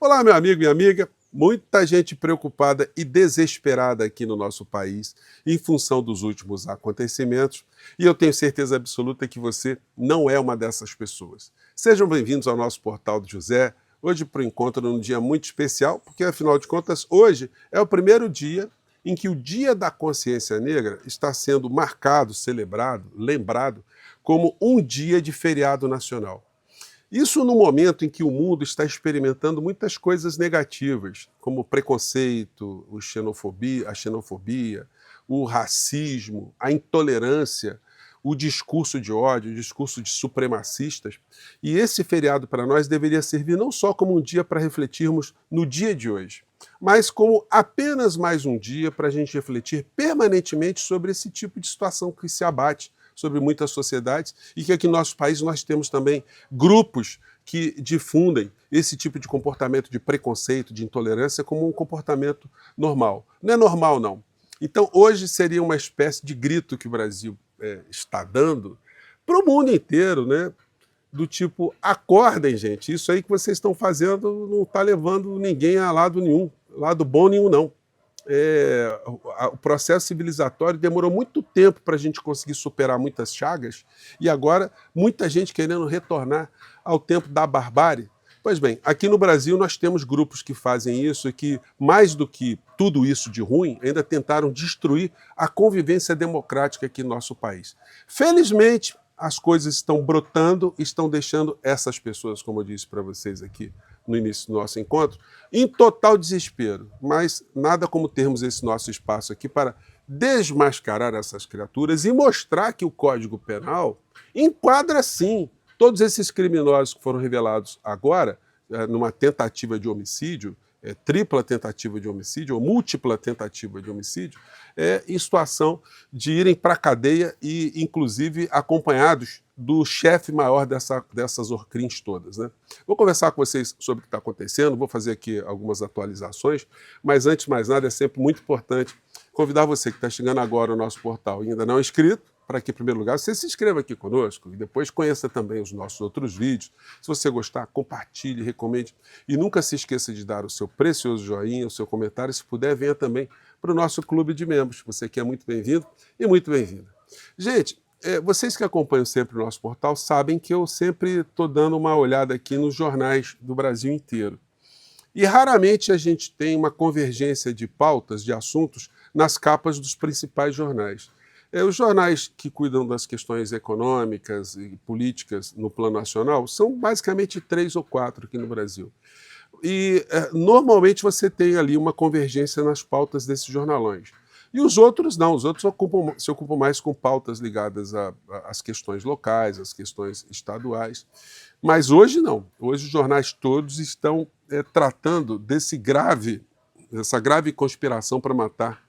Olá, meu amigo e amiga. Muita gente preocupada e desesperada aqui no nosso país em função dos últimos acontecimentos, e eu tenho certeza absoluta que você não é uma dessas pessoas. Sejam bem-vindos ao nosso Portal do José, hoje para o encontro num dia muito especial, porque afinal de contas, hoje é o primeiro dia em que o Dia da Consciência Negra está sendo marcado, celebrado, lembrado como um dia de feriado nacional. Isso no momento em que o mundo está experimentando muitas coisas negativas, como o preconceito, a xenofobia, o racismo, a intolerância, o discurso de ódio, o discurso de supremacistas. E esse feriado para nós deveria servir não só como um dia para refletirmos no dia de hoje, mas como apenas mais um dia para a gente refletir permanentemente sobre esse tipo de situação que se abate sobre muitas sociedades e que aqui no nosso país nós temos também grupos que difundem esse tipo de comportamento de preconceito, de intolerância como um comportamento normal. Não é normal, não. Então, hoje seria uma espécie de grito que o Brasil está dando para o mundo inteiro, né? Do tipo, acordem, gente, isso aí que vocês estão fazendo não está levando ninguém a lado nenhum, lado bom nenhum, não. O processo civilizatório demorou muito tempo para a gente conseguir superar muitas chagas e agora muita gente querendo retornar ao tempo da barbárie. Pois bem, aqui no Brasil nós temos grupos que fazem isso e que, mais do que tudo isso de ruim, ainda tentaram destruir a convivência democrática aqui no nosso país. Felizmente, as coisas estão brotando e estão deixando essas pessoas, como eu disse para vocês aqui no início do nosso encontro, em total desespero. Mas nada como termos esse nosso espaço aqui para desmascarar essas criaturas e mostrar que o Código Penal enquadra, sim, todos esses criminosos que foram revelados agora, numa tentativa de homicídio, tripla tentativa de homicídio ou múltipla tentativa de homicídio, em situação de irem para a cadeia e, inclusive, acompanhados do chefe maior dessas orcrins todas, né? Vou conversar com vocês sobre o que está acontecendo, vou fazer aqui algumas atualizações, mas antes de mais nada é sempre muito importante convidar você que está chegando agora ao nosso portal e ainda não é inscrito, para que, em primeiro lugar, você se inscreva aqui conosco e depois conheça também os nossos outros vídeos. Se você gostar, compartilhe, recomende e nunca se esqueça de dar o seu precioso joinha, o seu comentário. Se puder, venha também para o nosso clube de membros. Você que é muito bem-vindo e muito bem-vinda. Gente, vocês que acompanham sempre o nosso portal sabem que eu sempre estou dando uma olhada aqui nos jornais do Brasil inteiro. E raramente a gente tem uma convergência de pautas, de assuntos, nas capas dos principais jornais. Os jornais que cuidam das questões econômicas e políticas no plano nacional são basicamente 3 ou 4 aqui no Brasil. E normalmente você tem ali uma convergência nas pautas desses jornalões. E os outros não, os outros se ocupam mais com pautas ligadas às questões locais, às questões estaduais. Mas hoje não, hoje os jornais todos estão tratando dessa grave conspiração para matar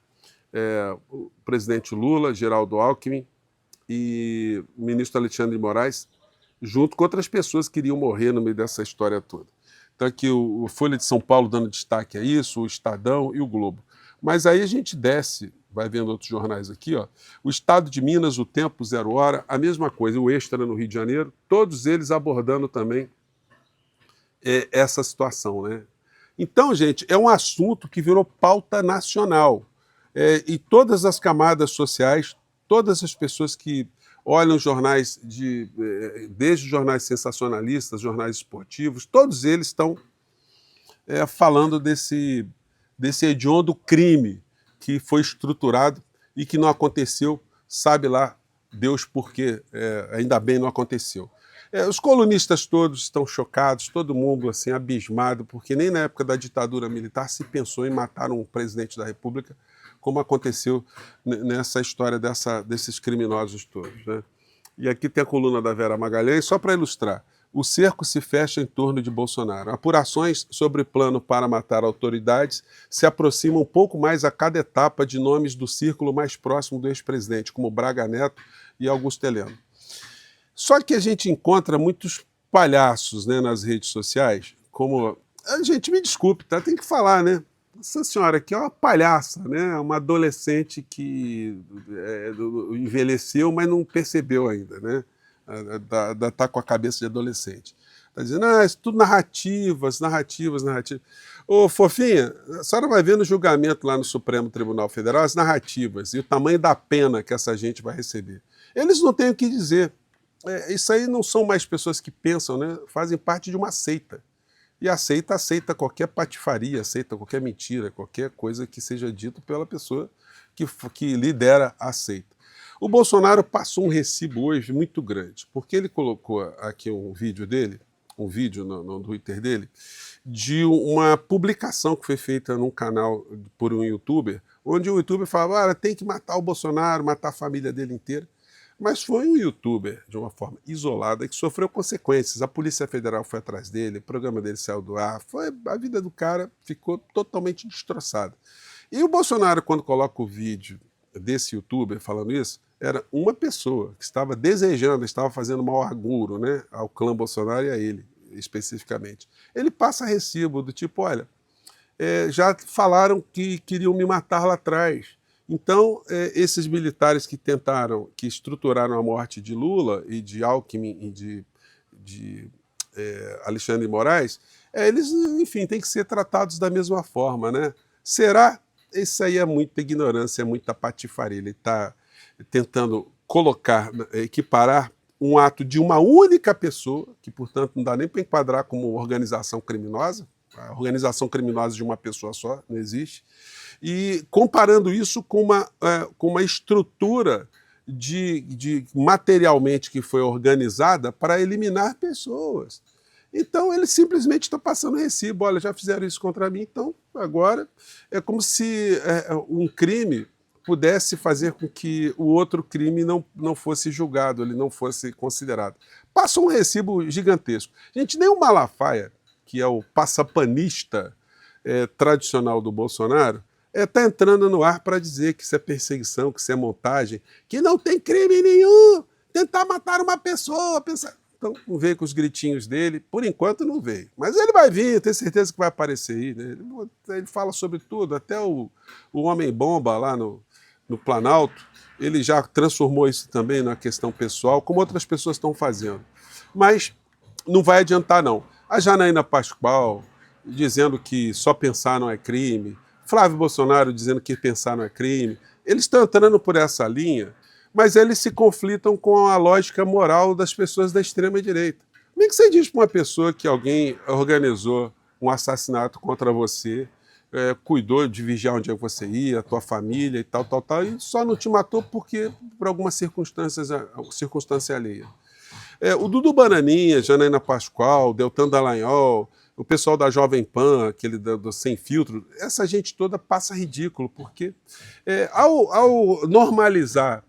o presidente Lula, Geraldo Alckmin e o ministro Alexandre de Moraes, junto com outras pessoas que iriam morrer no meio dessa história toda. Então aqui o Folha de São Paulo dando destaque a isso, o Estadão e o Globo. Mas aí a gente desce, vai vendo outros jornais aqui, ó, o Estado de Minas, o Tempo, Zero Hora, a mesma coisa, o Extra no Rio de Janeiro, todos eles abordando também essa situação, né? Então, gente, é um assunto que virou pauta nacional. E todas as camadas sociais, todas as pessoas que olham jornais, desde jornais sensacionalistas, jornais esportivos, todos eles estão falando desse hediondo crime que foi estruturado e que não aconteceu, sabe lá Deus por quê, ainda bem não aconteceu. Os colunistas todos estão chocados, todo mundo assim abismado, porque nem na época da ditadura militar se pensou em matar um presidente da República, como aconteceu nessa história desses criminosos todos, né? E aqui tem a coluna da Vera Magalhães, só para ilustrar. O cerco se fecha em torno de Bolsonaro. Apurações sobre plano para matar autoridades se aproximam um pouco mais a cada etapa de nomes do círculo mais próximo do ex-presidente, como Braga Neto e Augusto Heleno. Só que a gente encontra muitos palhaços, né, nas redes sociais, como... Gente, me desculpe, tá? Tem que falar, né? Essa senhora aqui é uma palhaça, né? Uma adolescente que envelheceu, mas não percebeu ainda, né? Está com a cabeça de adolescente. Está dizendo, isso tudo narrativas, narrativas, narrativas. Ô, fofinha, a senhora vai ver no julgamento lá no Supremo Tribunal Federal as narrativas e o tamanho da pena que essa gente vai receber. Eles não têm o que dizer. Isso aí não são mais pessoas que pensam, né? Fazem parte de uma seita. E a seita aceita qualquer patifaria, aceita qualquer mentira, qualquer coisa que seja dito pela pessoa que lidera a seita. O Bolsonaro passou um recibo hoje muito grande, porque ele colocou aqui um vídeo dele, um vídeo no Twitter dele, de uma publicação que foi feita num canal por um youtuber, onde o youtuber falava, tem que matar o Bolsonaro, matar a família dele inteira. Mas foi um youtuber, de uma forma isolada, que sofreu consequências. A Polícia Federal foi atrás dele, o programa dele saiu do ar, a vida do cara ficou totalmente destroçada. E o Bolsonaro, quando coloca o vídeo desse youtuber falando isso, era uma pessoa que estava desejando, estava fazendo mau agouro, né, ao clã Bolsonaro e a ele, especificamente. Ele passa recibo do tipo, olha, já falaram que queriam me matar lá atrás. Então, esses militares que tentaram, que estruturaram a morte de Lula e de Alckmin e de Alexandre de Moraes, eles, enfim, têm que ser tratados da mesma forma, né? Será? Isso aí é muita ignorância, é muita patifaria. Ele está tentando colocar, equiparar um ato de uma única pessoa, que, portanto, não dá nem para enquadrar como organização criminosa. A organização criminosa de uma pessoa só não existe. E comparando isso com uma estrutura materialmente que foi organizada para eliminar pessoas. Então ele simplesmente está passando recibo, olha, já fizeram isso contra mim, então agora é como se um crime pudesse fazer com que o outro crime não fosse julgado, ele não fosse considerado. Passa um recibo gigantesco. Gente, nem o Malafaia, que é o passapanista tradicional do Bolsonaro, está entrando no ar para dizer que isso é perseguição, que isso é montagem, que não tem crime nenhum, tentar matar uma pessoa, pensar... Então, não veio com os gritinhos dele, por enquanto não veio. Mas ele vai vir, eu tenho certeza que vai aparecer aí. Né? Ele fala sobre tudo, até o Homem-Bomba lá no Planalto, ele já transformou isso também na questão pessoal, como outras pessoas estão fazendo. Mas não vai adiantar, não. A Janaína Pascoal dizendo que só pensar não é crime, Flávio Bolsonaro dizendo que pensar não é crime, eles estão entrando por essa linha, mas eles se conflitam com a lógica moral das pessoas da extrema-direita. Como é que você diz para uma pessoa que alguém organizou um assassinato contra você, cuidou de vigiar onde você ia, a tua família e tal, e só não te matou porque por alguma circunstância alheia? O Dudu Bananinha, Janaína Pascoal, Deltan Dallagnol, o pessoal da Jovem Pan, aquele do Sem Filtro, essa gente toda passa ridículo, porque ao normalizar,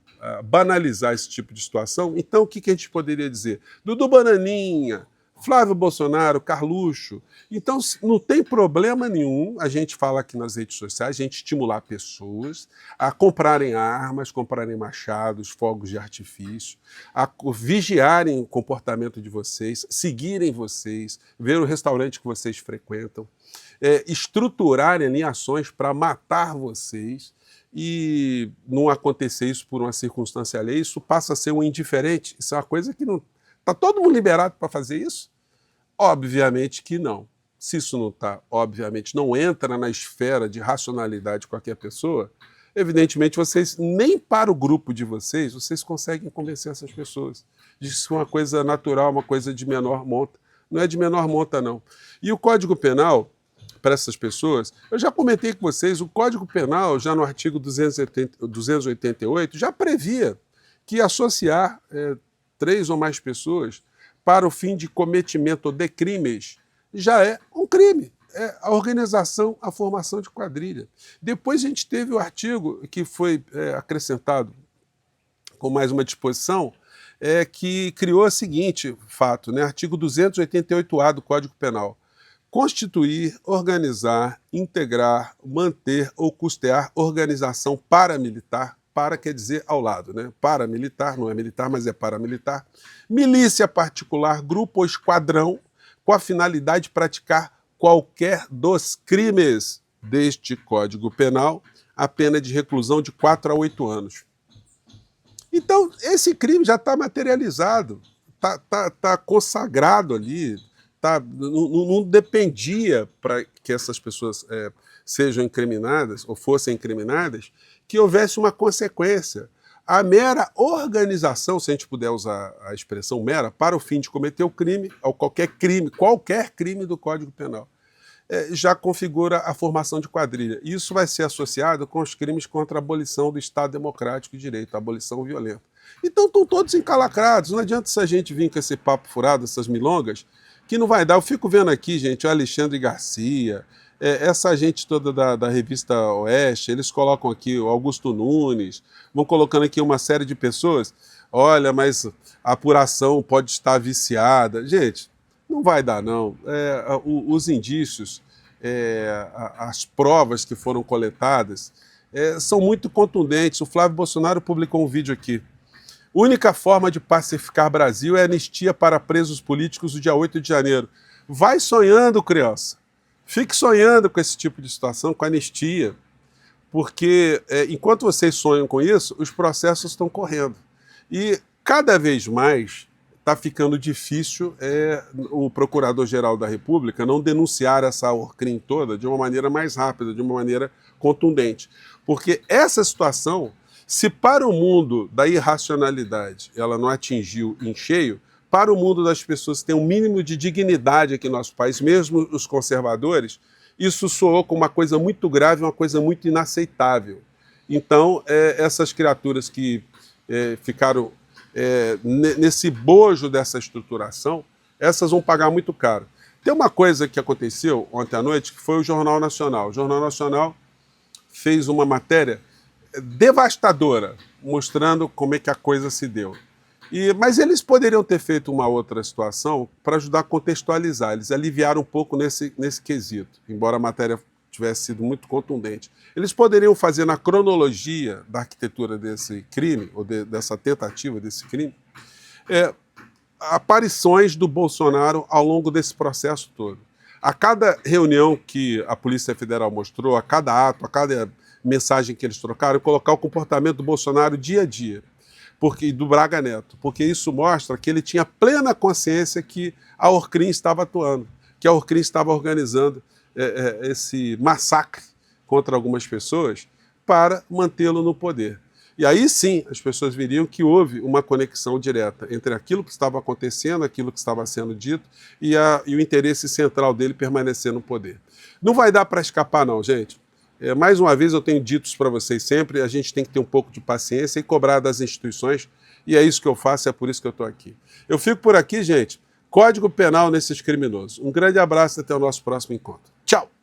banalizar esse tipo de situação, então o que a gente poderia dizer? Dudu Bananinha, Flávio Bolsonaro, Carluxo. Então não tem problema nenhum a gente falar aqui nas redes sociais, a gente estimular pessoas a comprarem armas, comprarem machados, fogos de artifício, a vigiarem o comportamento de vocês, seguirem vocês, ver o restaurante que vocês frequentam, estruturarem ali ações para matar vocês e não acontecer isso por uma circunstância alheia, isso passa a ser um indiferente. Isso é uma coisa que não... Está todo mundo liberado para fazer isso? Obviamente que não. Se isso não está, obviamente, não entra na esfera de racionalidade de qualquer pessoa, evidentemente vocês, nem para o grupo de vocês conseguem convencer essas pessoas de que isso é uma coisa natural, uma coisa de menor monta. Não é de menor monta, não. E o Código Penal, para essas pessoas, eu já comentei com vocês, o Código Penal, já no artigo 288, já previa que associar 3 ou mais pessoas para o fim de cometimento de crimes já é um crime. É a organização, a formação de quadrilha. Depois a gente teve o artigo que foi acrescentado com mais uma disposição, que criou o seguinte fato, né? Artigo 288-A do Código Penal. Constituir, organizar, integrar, manter ou custear organização paramilitar, para quer dizer ao lado, né? Paramilitar, não é militar, mas é paramilitar. Milícia particular, grupo ou esquadrão, com a finalidade de praticar qualquer dos crimes deste Código Penal, a pena de reclusão de 4 a 8 anos. Então, esse crime já está materializado, está consagrado ali, tá? Não dependia para que essas pessoas sejam incriminadas ou fossem incriminadas que houvesse uma consequência. A mera organização, se a gente puder usar a expressão mera, para o fim de cometer o crime, ou qualquer crime do Código Penal, já configura a formação de quadrilha. Isso vai ser associado com os crimes contra a abolição do Estado Democrático de Direito, a abolição violenta. Então estão todos encalacrados, não adianta essa gente vir com esse papo furado, essas milongas, que não vai dar. Eu fico vendo aqui, gente, o Alexandre Garcia, essa gente toda da revista Oeste, eles colocam aqui o Augusto Nunes, vão colocando aqui uma série de pessoas, olha, mas a apuração pode estar viciada. Gente, não vai dar, não. Os indícios, as provas que foram coletadas são muito contundentes. O Flávio Bolsonaro publicou um vídeo aqui. Única forma de pacificar Brasil é anistia para presos políticos do dia 8 de janeiro. Vai sonhando, criança. Fique sonhando com esse tipo de situação, com anistia, porque enquanto vocês sonham com isso, os processos estão correndo. E cada vez mais está ficando difícil o Procurador-Geral da República não denunciar essa Orcrim toda de uma maneira mais rápida, de uma maneira contundente. Porque essa situação, se para o mundo da irracionalidade ela não atingiu em cheio, para o mundo das pessoas que têm um mínimo de dignidade aqui no nosso país, mesmo os conservadores, isso soou como uma coisa muito grave, uma coisa muito inaceitável. Então, essas criaturas que ficaram nesse bojo dessa estruturação, essas vão pagar muito caro. Tem uma coisa que aconteceu ontem à noite, que foi o Jornal Nacional. O Jornal Nacional fez uma matéria devastadora, mostrando como é que a coisa se deu. Mas eles poderiam ter feito uma outra situação para ajudar a contextualizar. Eles aliviaram um pouco nesse quesito, embora a matéria tivesse sido muito contundente. Eles poderiam fazer na cronologia da arquitetura desse crime, ou dessa tentativa desse crime, aparições do Bolsonaro ao longo desse processo todo. A cada reunião que a Polícia Federal mostrou, a cada ato, a cada mensagem que eles trocaram, colocar o comportamento do Bolsonaro dia a dia. Do Braga Neto, porque isso mostra que ele tinha plena consciência que a Orcrim estava atuando, que a Orcrim estava organizando esse massacre contra algumas pessoas para mantê-lo no poder. E aí sim as pessoas veriam que houve uma conexão direta entre aquilo que estava acontecendo, aquilo que estava sendo dito e o interesse central dele permanecer no poder. Não vai dar para escapar não, gente. Mais uma vez eu tenho dito para vocês sempre, a gente tem que ter um pouco de paciência e cobrar das instituições, e é isso que eu faço, é por isso que eu estou aqui. Eu fico por aqui, gente. Código Penal nesses criminosos. Um grande abraço e até o nosso próximo encontro. Tchau!